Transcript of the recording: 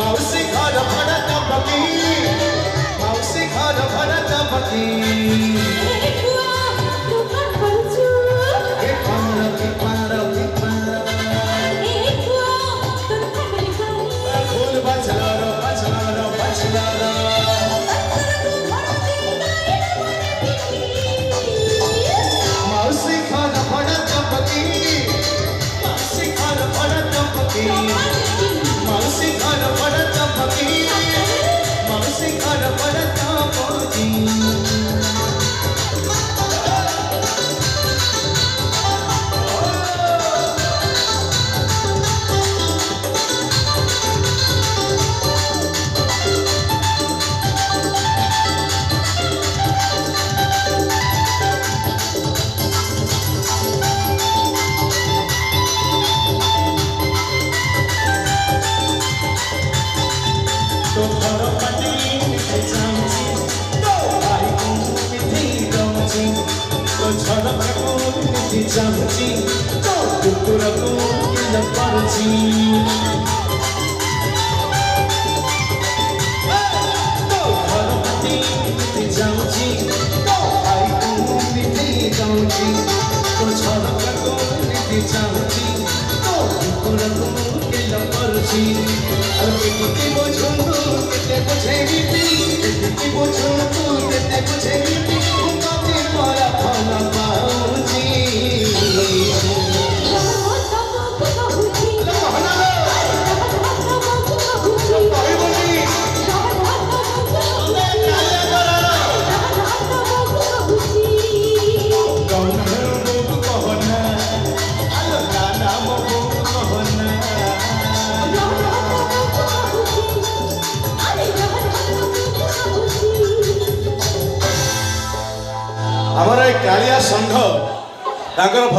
माउसी घर भड़ा चपकी माउसी घर भड़ा चपकी चाहती तो कुकुर को किल परची तो घर पति जाऊची तो आई को मिठी जाऊची तो छलक को मिठी चाहती तो कुकुर को किल परची अरे किती बोझुंदू किते बुझेगी किती बोझुंदू किते बुझेगी कभी मोरा भला पाऊची हमारा कालिया संघ ताकर